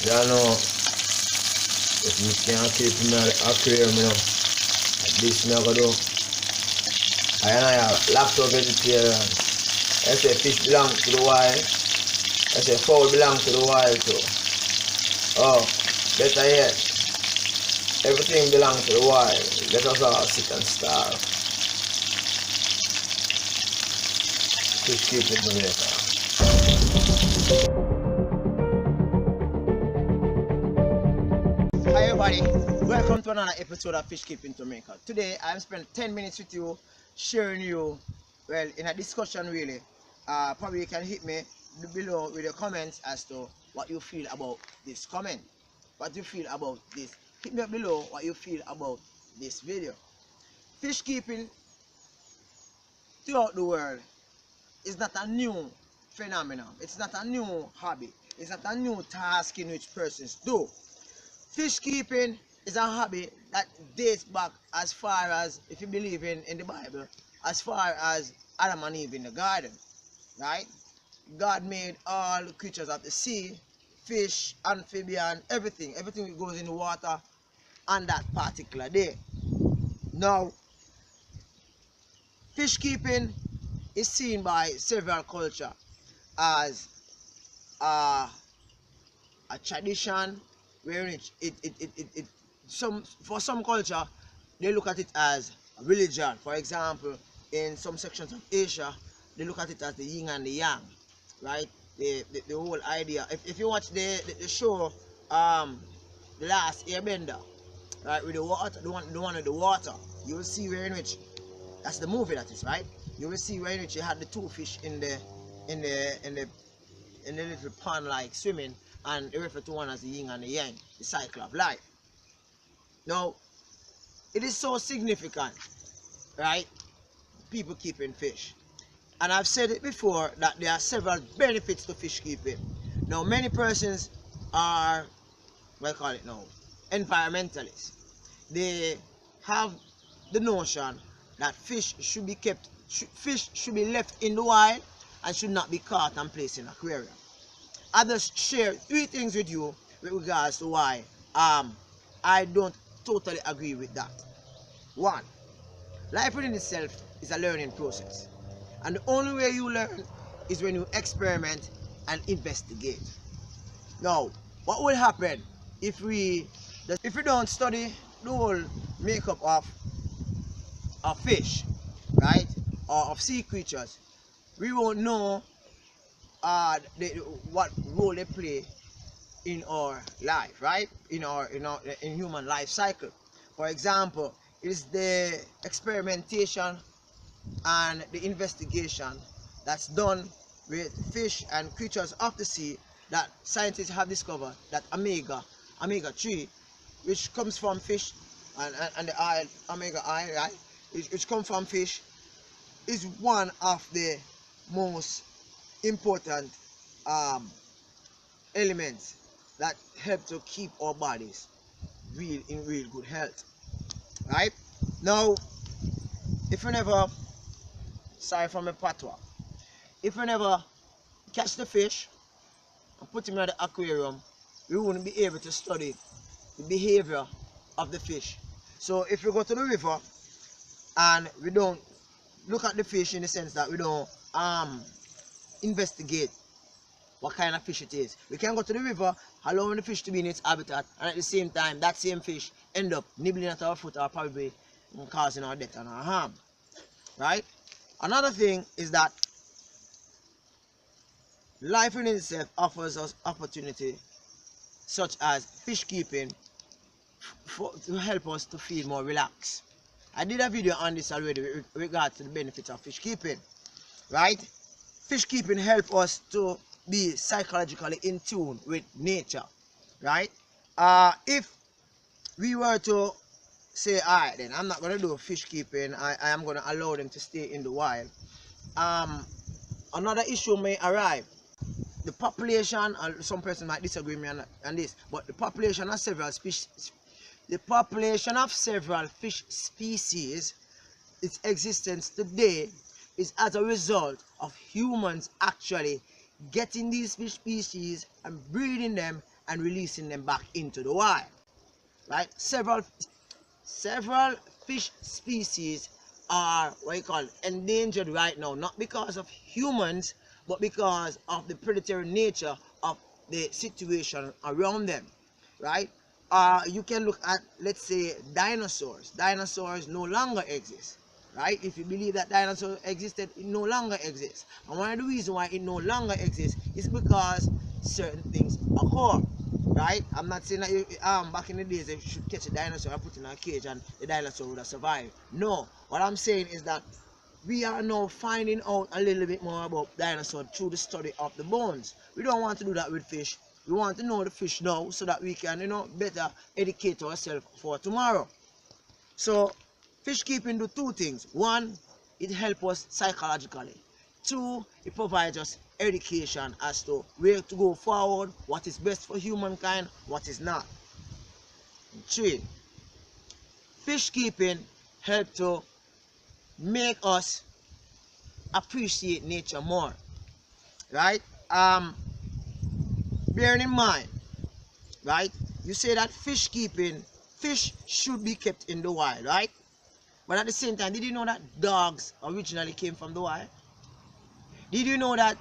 Yeah, know, if you can't keep me at the aquarium, you know, at least me I go do. I have lacto vegetarian. I say fish belong to the wild. I say fowl belong to the wild too. Oh, better yet, everything belongs to the wild. Let us all sit and starve. Fish keeping Jamaica. Hi everybody, welcome to another episode of Fish Keeping Jamaica. Today I'm spending 10 minutes with you, sharing you, well, in a discussion really. Probably you can hit me below with your comments as to what you feel about this comment. What you feel about this. Hit me below what you feel about this video. Fish keeping throughout the world is not a new phenomenon. It's not a new hobby. It's not a new task in which persons do. Fish keeping is a hobby that dates back as far as, if you believe in the Bible, as far as Adam and Eve in the garden, right? God made all the creatures of the sea, fish, amphibian, everything that goes in the water on that particular day. Now, fish keeping is seen by several cultures as a tradition where for some culture they look at it as a religion. For example, in some sections of Asia, they look at it as the yin and the yang, right? The whole idea. If you watch the show, The Last Airbender, right, with the water, the one with the water, you will see where in which, that's the movie that is, right? You will see where in which you had the two fish in the little pond like swimming, and they refer to one as the yin and the yang, the cycle of life. Now, it is so significant, right? People keeping fish. And I've said it before that there are several benefits to fish keeping. Now, many persons are, what do you call it now, environmentalists. They have the notion that fish should be left in the wild and should not be caught and placed in an aquarium. I just share three things with you with regards to why I don't totally agree with that. One, life within itself is a learning process, and the only way you learn is when you experiment and investigate. Now, what will happen if we don't study the whole makeup of fish, right, or of sea creatures? We won't know what role they play in our life, right? In human life cycle. For example, it is the experimentation and the investigation that's done with fish and creatures of the sea that scientists have discovered that omega-3, which comes from fish, and the oil, omega-I, right, which comes from fish, is one of the most important elements that help to keep our bodies in real good health, right? Now, if you never, sorry for my patois, if you never catch the fish and put him in the aquarium, we wouldn't be able to study the behavior of the fish. So if you go to the river and we don't look at the fish in the sense that we don't investigate what kind of fish it is, we can go to the river, allowing the fish to be in its habitat, and at the same time that same fish end up nibbling at our foot or probably causing our death and our harm, right? Another thing is that life in itself offers us opportunity such as fish keeping to help us to feel more relaxed. I did a video on this already with regard to the benefits of fish keeping, right? Fish keeping helps us to be psychologically in tune with nature, right? If we were to say, all right, then I'm not going to do fish keeping, I am going to allow them to stay in the wild, another issue may arise. The population, and some person might disagree with me on this, but the population of several species, fish species, its existence today is as a result of humans actually getting these fish species and breeding them and releasing them back into the wild. Right? Several fish species are what you call endangered right now, not because of humans, but because of the predatory nature of the situation around them. Right? You can look at, let's say, dinosaurs. Dinosaurs no longer exist. Right? If you believe that dinosaurs existed, it no longer exists. And one of the reasons why it no longer exists is because certain things occur. Right? I'm not saying that back in the days they should catch a dinosaur and put it in a cage and the dinosaur would have survived. No. What I'm saying is that we are now finding out a little bit more about dinosaurs through the study of the bones. We don't want to do that with fish. We want to know the fish now so that we can, better educate ourselves for tomorrow. So, fish keeping do two things. One, it helps us psychologically. Two, it provides us education as to where to go forward, what is best for humankind, what is not. Three, fish keeping helps to make us appreciate nature more. Right? Bearing in mind, right? You say that fish should be kept in the wild, right? But at the same time, did you know that dogs originally came from the wild? Did you know that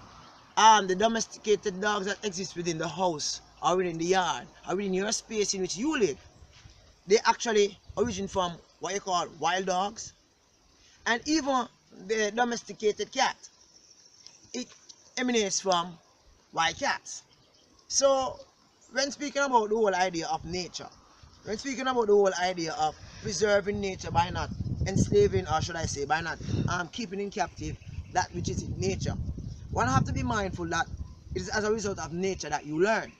the domesticated dogs that exist within the house or within the yard or within your space in which you live, they actually originate from what you call wild dogs? And even the domesticated cat, it emanates from wild cats. So, when speaking about the whole idea of nature, when speaking about the whole idea of preserving nature by not enslaving, or should I say, by not keeping in captive that which is in nature, one have to be mindful that it is as a result of nature that you learn.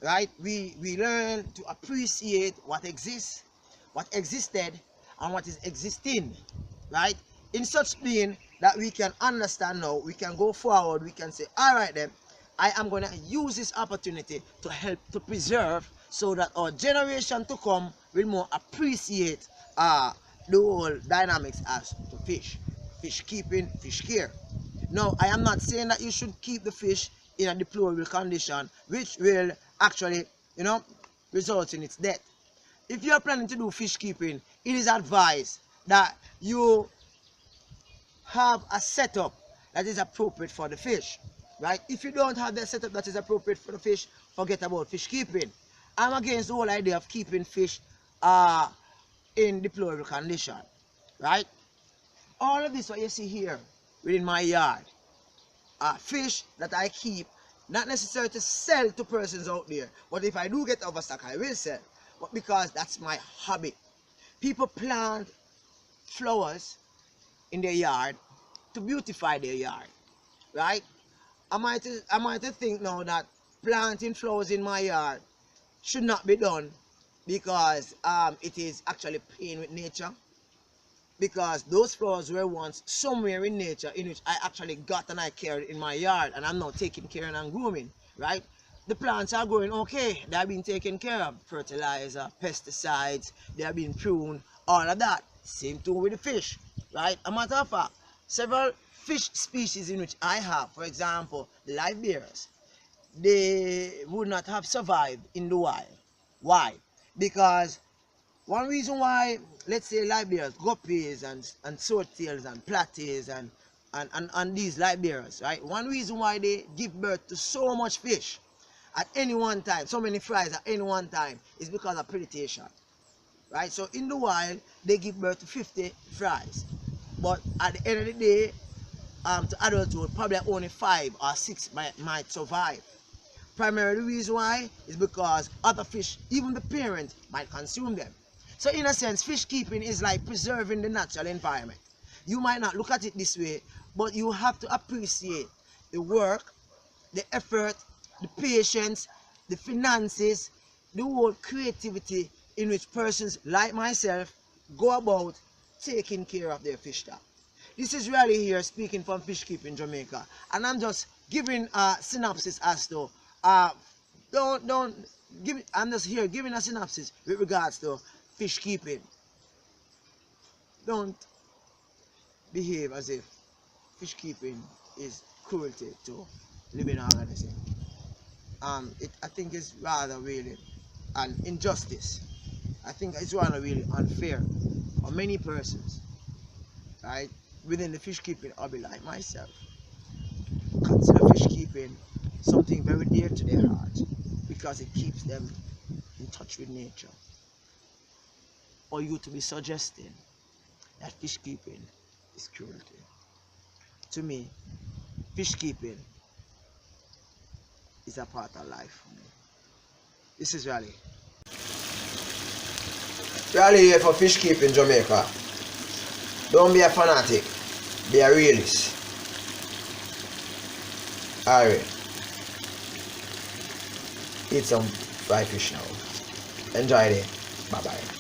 Right? We learn to appreciate what exists, what existed, and what is existing. Right? In such being that we can understand now, we can go forward, we can say, all right then, I am going to use this opportunity to help to preserve so that our generation to come will more appreciate the whole dynamics as to fish keeping, fish care. Now, I am not saying that you should keep the fish in a deplorable condition, which will actually, result in its death. If you are planning to do fish keeping, it is advised that you have a setup that is appropriate for the fish. Right? If you don't have that setup that is appropriate for the fish, forget about fish keeping. I'm against the whole idea of keeping fish in deplorable condition. Right? All of this what you see here within my yard are fish that I keep, not necessarily to sell to persons out there, but if I do get overstock, I will sell. But because that's my hobby. People plant flowers in their yard to beautify their yard. Right? Am I to think now that planting flowers in my yard should not be done because it is actually playing with nature? Because those flowers were once somewhere in nature in which I actually got and I carried in my yard, and I'm now taking care and grooming. Right? The plants are growing okay. They are being taken care of. Fertilizer, pesticides, they are being pruned, all of that. Same too with the fish. Right? A matter of fact, several fish species in which I have, for example, the live bearers, they would not have survived in the wild. Why? Because one reason why, let's say, live bearers, guppies and swordtails and platies and these live bearers, right? One reason why they give birth to so much fish at any one time, so many fries at any one time, is because of predation. Right? So in the wild, they give birth to 50 fries. But at the end of the day, to adulthood, probably only 5 or 6 might survive. Primarily the reason why is because other fish, even the parent, might consume them. So in a sense, fish keeping is like preserving the natural environment. You might not look at it this way, but you have to appreciate the work, the effort, the patience, the finances, the whole creativity in which persons like myself go about taking care of their fish stock. This is really here speaking from Fish Keeping Jamaica, and I'm just giving a synopsis as to I'm just here giving a synopsis with regards to fish keeping. Don't behave as if fish keeping is cruelty to living organisms. I think it's rather really an injustice. I think it's rather really unfair for many persons, right, within the fish keeping hobby like myself, consider fish keeping something very dear to their heart because it keeps them in touch with nature. Or you to be suggesting that fish keeping is cruelty. To me, fish keeping is a part of life for me. This is Rally here for fish keeping Jamaica. Don't be a fanatic, be a realist. Alright. Eat some fried fish now. Enjoy it. Bye bye.